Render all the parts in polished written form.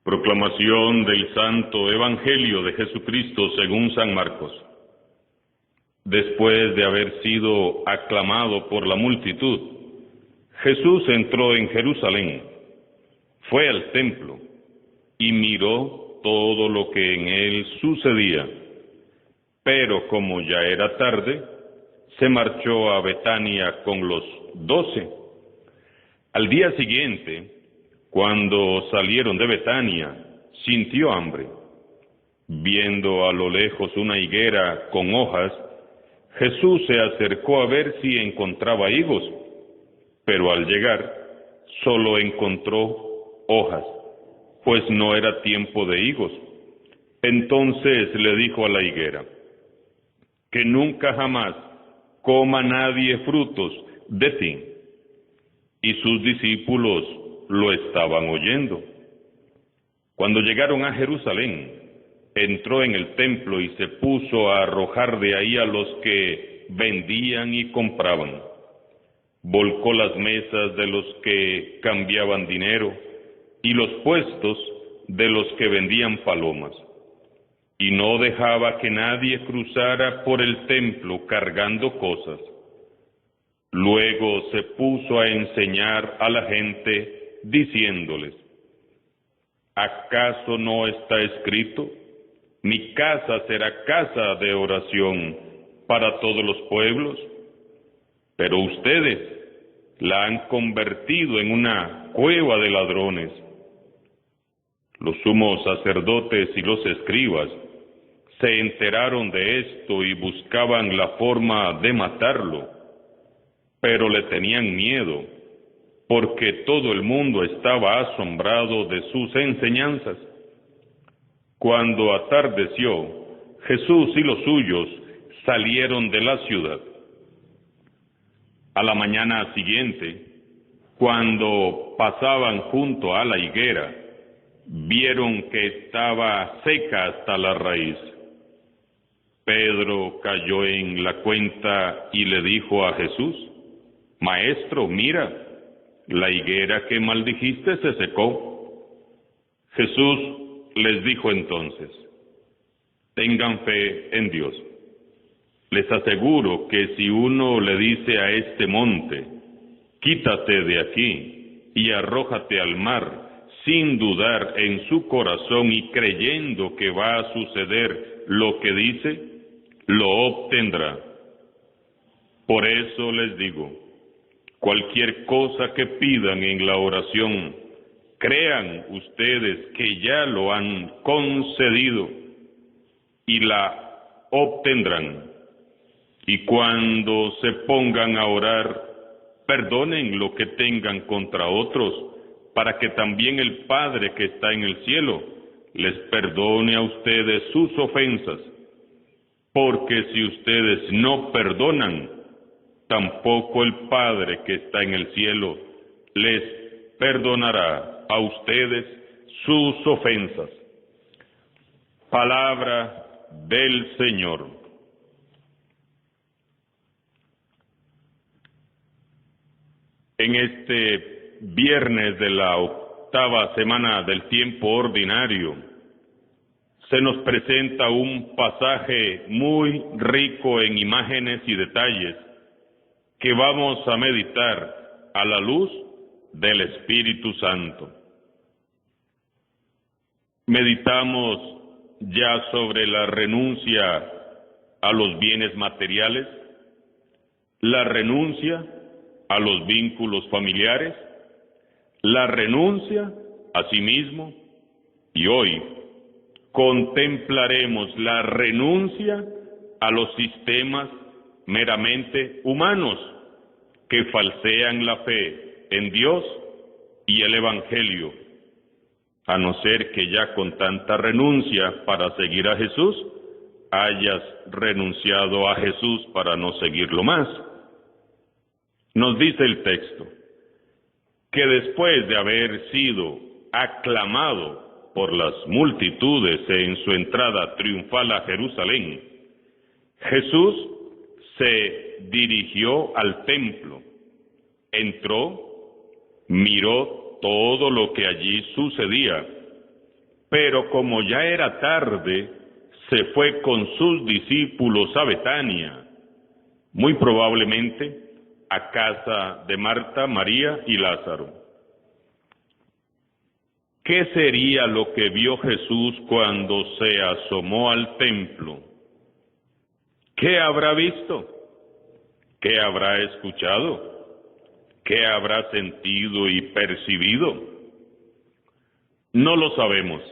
Proclamación del Santo Evangelio de Jesucristo según San Marcos. Después de haber sido aclamado por la multitud, Jesús entró en Jerusalén, fue al templo y miró todo lo que en él sucedía. Pero como ya era tarde, se marchó a Betania con los 12. Al día siguiente, cuando salieron de Betania, sintió hambre. Viendo a lo lejos una higuera con hojas, Jesús se acercó a ver si encontraba higos, pero al llegar solo encontró hojas, pues no era tiempo de higos. Entonces le dijo a la higuera: que nunca jamás coma nadie frutos de ti. Y sus discípulos lo estaban oyendo. Cuando llegaron a Jerusalén, entró en el templo y se puso a arrojar de ahí a los que vendían y compraban. Volcó las mesas de los que cambiaban dinero y los puestos de los que vendían palomas. Y no dejaba que nadie cruzara por el templo cargando cosas. Luego se puso a enseñar a la gente, diciéndoles: ¿acaso no está escrito? Mi casa será casa de oración para todos los pueblos. Pero ustedes la han convertido en una cueva de ladrones. Los sumos sacerdotes y los escribas se enteraron de esto y buscaban la forma de matarlo, pero le tenían miedo, porque todo el mundo estaba asombrado de sus enseñanzas. Cuando atardeció, Jesús y los suyos salieron de la ciudad. A la mañana siguiente, cuando pasaban junto a la higuera, vieron que estaba seca hasta la raíz. Pedro cayó en la cuenta y le dijo a Jesús: Maestro, mira, la higuera que maldijiste se secó. Jesús les dijo entonces: tengan fe en Dios. Les aseguro que si uno le dice a este monte: quítate de aquí y arrójate al mar, sin dudar en su corazón y creyendo que va a suceder lo que dice, lo obtendrá. Por eso les digo, cualquier cosa que pidan en la oración, crean ustedes que ya lo han concedido y la obtendrán. Y cuando se pongan a orar, perdonen lo que tengan contra otros, para que también el Padre que está en el cielo les perdone a ustedes sus ofensas. Porque si ustedes no perdonan, tampoco el Padre que está en el cielo les perdonará a ustedes sus ofensas. Palabra del Señor. En este viernes de la 8ª semana del tiempo ordinario, se nos presenta un pasaje muy rico en imágenes y detalles que vamos a meditar a la luz del Espíritu Santo. Meditamos ya sobre la renuncia a los bienes materiales, la renuncia a los vínculos familiares, la renuncia a sí mismo, y hoy contemplaremos la renuncia a los sistemas meramente humanos que falsean la fe en Dios y el Evangelio, a no ser que ya con tanta renuncia para seguir a Jesús, hayas renunciado a Jesús para no seguirlo más. Nos dice el texto que después de haber sido aclamado por las multitudes en su entrada triunfal a Jerusalén, Jesús se dirigió al templo, entró, miró todo lo que allí sucedía Pero como ya era tarde, se fue con sus discípulos a Betania, muy probablemente a casa de Marta, María y Lázaro. ¿Qué sería lo que vio Jesús cuando se asomó al templo? ¿Qué habrá visto? ¿Qué habrá escuchado? ¿Qué habrá sentido y percibido? No lo sabemos,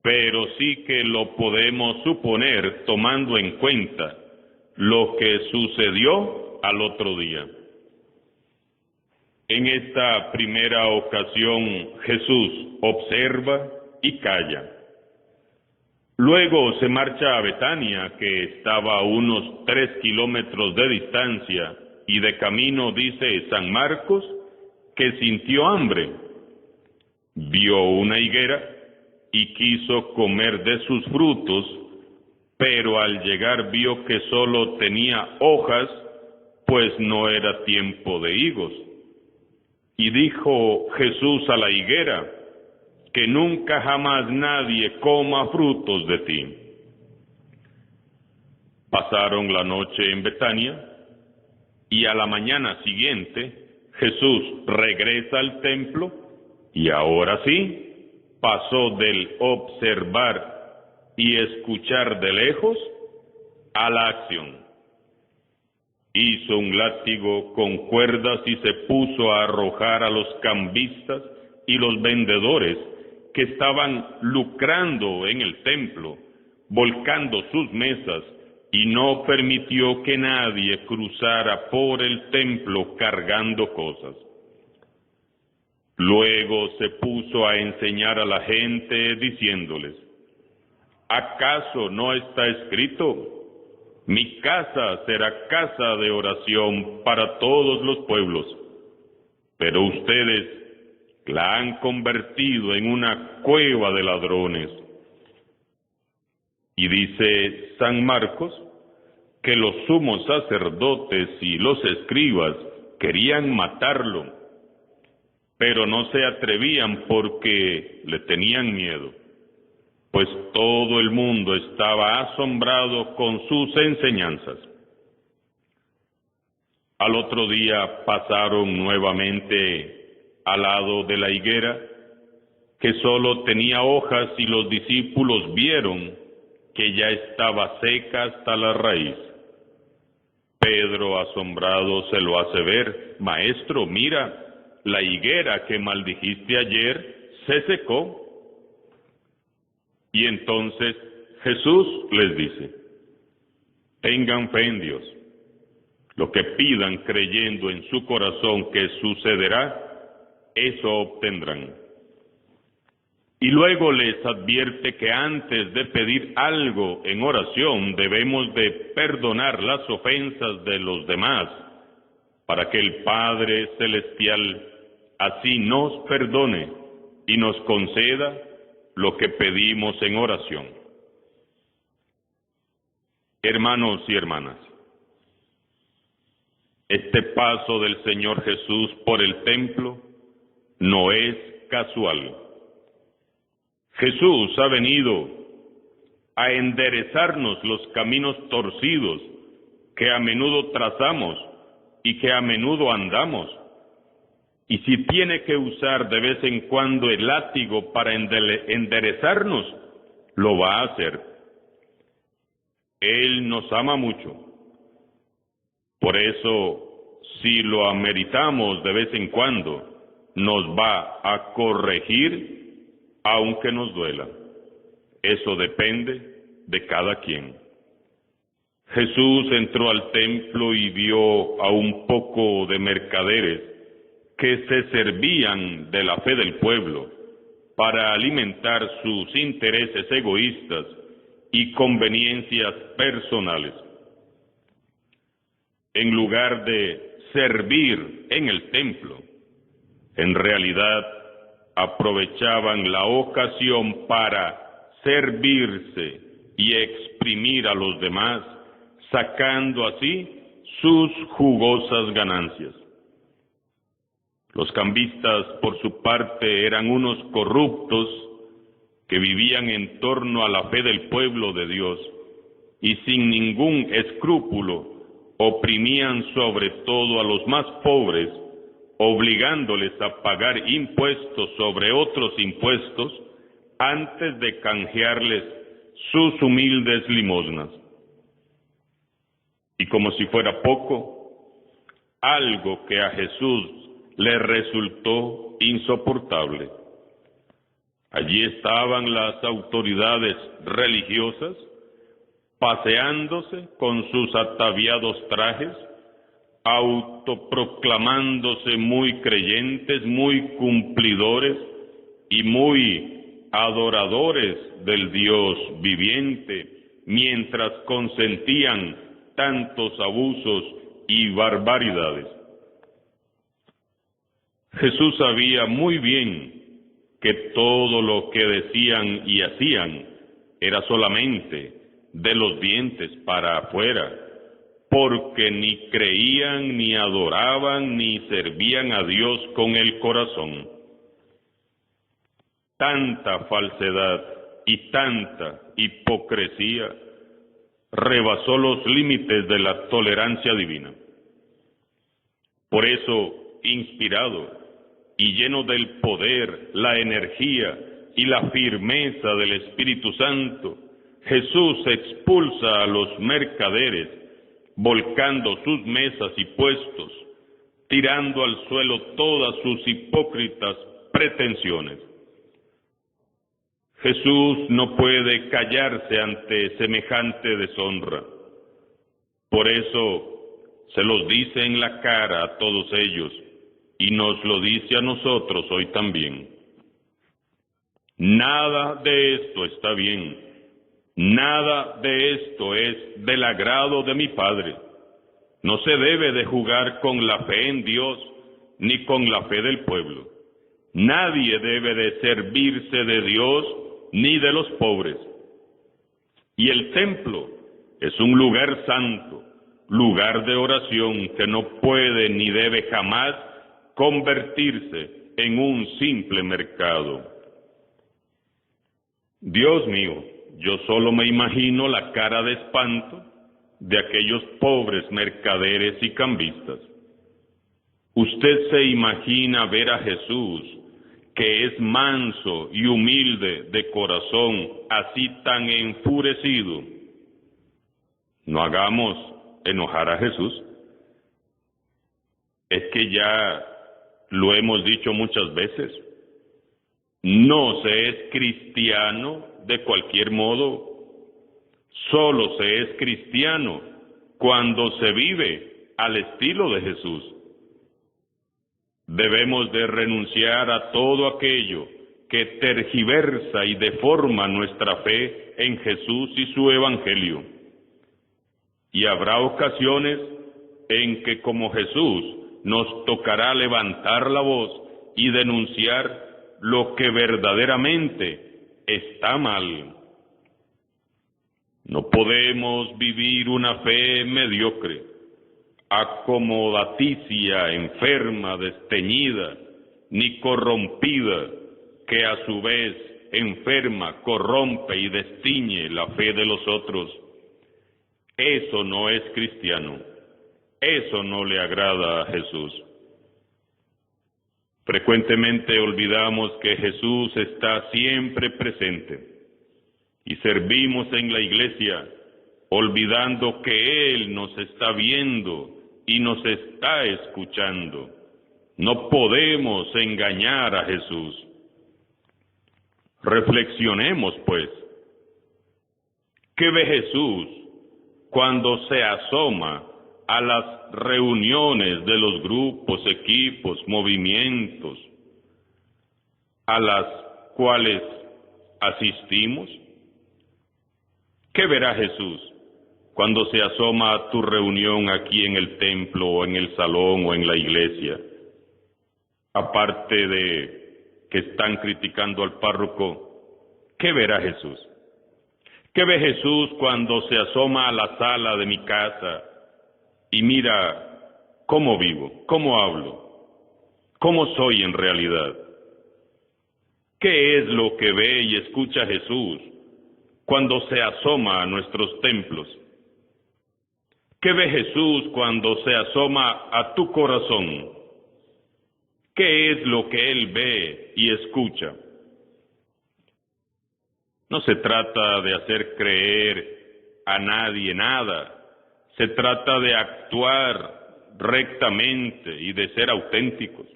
pero sí que lo podemos suponer tomando en cuenta lo que sucedió al otro día. En esta primera ocasión Jesús observa y calla. Luego se marcha a Betania, que estaba a unos 3 kilómetros de distancia, y de camino dice San Marcos que sintió hambre. Vio una higuera y quiso comer de sus frutos, pero al llegar vio que solo tenía hojas, pues no era tiempo de higos. Y dijo Jesús a la higuera, que nunca jamás nadie coma frutos de ti. Pasaron la noche en Betania, y a la mañana siguiente Jesús regresa al templo, y ahora sí pasó del observar y escuchar de lejos a la acción. Hizo un látigo con cuerdas y se puso a arrojar a los cambistas y los vendedores que estaban lucrando en el templo, volcando sus mesas, y no permitió que nadie cruzara por el templo cargando cosas. Luego se puso a enseñar a la gente diciéndoles, ¿acaso no está escrito? Mi casa será casa de oración para todos los pueblos, pero ustedes la han convertido en una cueva de ladrones. Y dice San Marcos que los sumos sacerdotes y los escribas querían matarlo, pero no se atrevían porque le tenían miedo, pues todo el mundo estaba asombrado con sus enseñanzas. Al otro día pasaron nuevamente al lado de la higuera, que solo tenía hojas, y los discípulos vieron que ya estaba seca hasta la raíz. Pedro, asombrado, se lo hace ver, Maestro, mira, la higuera que maldijiste ayer se secó. Y entonces Jesús les dice, tengan fe en Dios. Lo que pidan creyendo en su corazón que sucederá, eso obtendrán. Y luego les advierte que antes de pedir algo en oración debemos de perdonar las ofensas de los demás, para que el Padre Celestial así nos perdone y nos conceda lo que pedimos en oración. Hermanos y hermanas, este paso del Señor Jesús por el templo no es casual. Jesús ha venido a enderezarnos los caminos torcidos que a menudo trazamos y que a menudo andamos. Y si tiene que usar de vez en cuando el látigo para enderezarnos, lo va a hacer. Él nos ama mucho. Por eso, si lo ameritamos de vez en cuando, nos va a corregir aunque nos duela. Eso depende de cada quien. Jesús entró al templo y vio a un poco de mercaderes que se servían de la fe del pueblo para alimentar sus intereses egoístas y conveniencias personales. En lugar de servir en el templo, en realidad aprovechaban la ocasión para servirse y exprimir a los demás, sacando así sus jugosas ganancias. Los cambistas, por su parte, eran unos corruptos que vivían en torno a la fe del pueblo de Dios y sin ningún escrúpulo oprimían sobre todo a los más pobres, obligándoles a pagar impuestos sobre otros impuestos antes de canjearles sus humildes limosnas. Y como si fuera poco, algo que a Jesús le resultó insoportable. Allí estaban las autoridades religiosas paseándose con sus ataviados trajes, autoproclamándose muy creyentes, muy cumplidores y muy adoradores del Dios viviente, mientras consentían tantos abusos y barbaridades. Jesús sabía muy bien que todo lo que decían y hacían era solamente de los dientes para afuera, porque ni creían, ni adoraban, ni servían a Dios con el corazón. Tanta falsedad y tanta hipocresía rebasó los límites de la tolerancia divina. Por eso, inspirado y lleno del poder, la energía y la firmeza del Espíritu Santo, Jesús expulsa a los mercaderes, volcando sus mesas y puestos, tirando al suelo todas sus hipócritas pretensiones. Jesús no puede callarse ante semejante deshonra. Por eso se los dice en la cara a todos ellos y nos lo dice a nosotros hoy también. Nada de esto está bien. Nada de esto es del agrado de mi Padre. No se debe de jugar con la fe en Dios ni con la fe del pueblo. Nadie debe de servirse de Dios ni de los pobres. Y el templo es un lugar santo, lugar de oración que no puede ni debe jamás convertirse en un simple mercado. Dios mío, yo solo me imagino la cara de espanto de aquellos pobres mercaderes y cambistas. Usted se imagina ver a Jesús, que es manso y humilde de corazón, así tan enfurecido. No hagamos enojar a Jesús. Es que ya lo hemos dicho muchas veces. No se es cristiano de cualquier modo. Solo se es cristiano cuando se vive al estilo de Jesús. Debemos de renunciar a todo aquello que tergiversa y deforma nuestra fe en Jesús y su Evangelio. Y habrá ocasiones en que, como Jesús, nos tocará levantar la voz y denunciar lo que verdaderamente está mal. No podemos vivir una fe mediocre, acomodaticia, enferma, desteñida, ni corrompida, que a su vez enferma, corrompe y destiñe la fe de los otros. Eso no es cristiano. Eso no le agrada a Jesús. Frecuentemente olvidamos que Jesús está siempre presente y servimos en la iglesia olvidando que Él nos está viendo y nos está escuchando. No podemos engañar a Jesús. Reflexionemos, pues. ¿Qué ve Jesús cuando se asoma a las reuniones de los grupos, equipos, movimientos a las cuales asistimos? ¿Qué verá Jesús cuando se asoma a tu reunión aquí en el templo o en el salón o en la iglesia? Aparte de que están criticando al párroco, ¿qué verá Jesús? ¿Qué ve Jesús cuando se asoma a la sala de mi casa y mira cómo vivo, cómo hablo, cómo soy en realidad? ¿Qué es lo que ve y escucha Jesús cuando se asoma a nuestros templos? ¿Qué ve Jesús cuando se asoma a tu corazón? ¿Qué es lo que Él ve y escucha? No se trata de hacer creer a nadie nada. Se trata de actuar rectamente y de ser auténticos.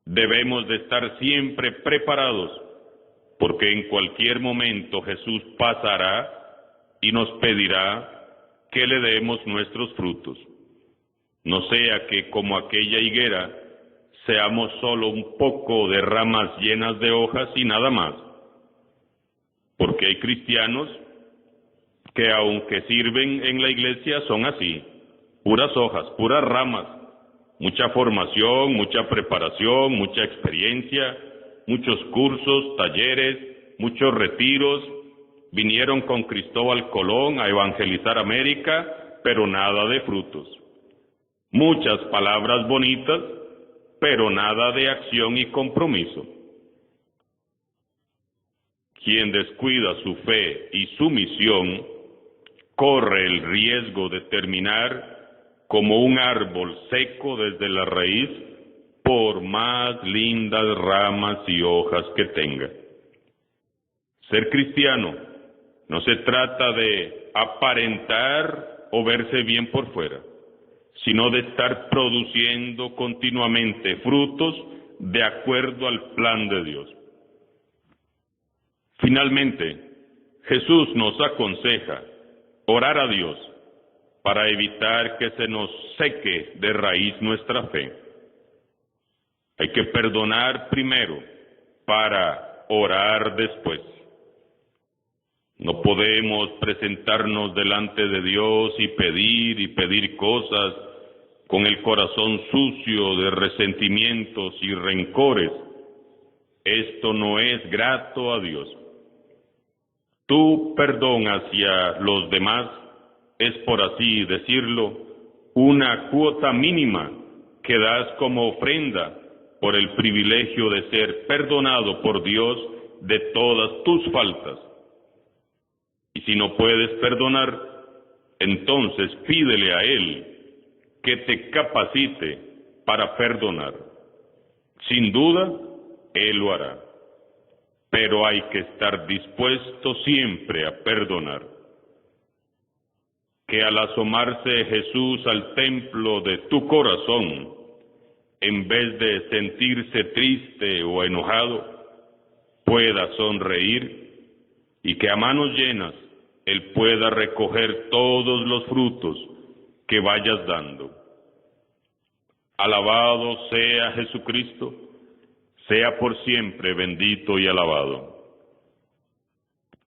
Debemos de estar siempre preparados, porque en cualquier momento Jesús pasará y nos pedirá que le demos nuestros frutos. No sea que, como aquella higuera, seamos solo un poco de ramas llenas de hojas y nada más. Porque hay cristianos que, aunque sirven en la iglesia, son así, puras hojas, puras ramas, mucha formación, mucha preparación, mucha experiencia, muchos cursos, talleres, muchos retiros. Vinieron con Cristóbal Colón a evangelizar América, pero nada de frutos. Muchas palabras bonitas, pero nada de acción y compromiso. Quien descuida su fe y su misión, corre el riesgo de terminar como un árbol seco desde la raíz, por más lindas ramas y hojas que tenga. Ser cristiano no se trata de aparentar o verse bien por fuera, sino de estar produciendo continuamente frutos de acuerdo al plan de Dios. Finalmente, Jesús nos aconseja orar a Dios para evitar que se nos seque de raíz nuestra fe. Hay que perdonar primero para orar después. No podemos presentarnos delante de Dios y pedir cosas con el corazón sucio de resentimientos y rencores. Esto no es grato a Dios. Tu perdón hacia los demás es, por así decirlo, una cuota mínima que das como ofrenda por el privilegio de ser perdonado por Dios de todas tus faltas. Y si no puedes perdonar, entonces pídele a Él que te capacite para perdonar. Sin duda, Él lo hará. Pero hay que estar dispuesto siempre a perdonar. Que al asomarse Jesús al templo de tu corazón, en vez de sentirse triste o enojado, pueda sonreír y que a manos llenas Él pueda recoger todos los frutos que vayas dando. Alabado sea Jesucristo, sea por siempre bendito y alabado.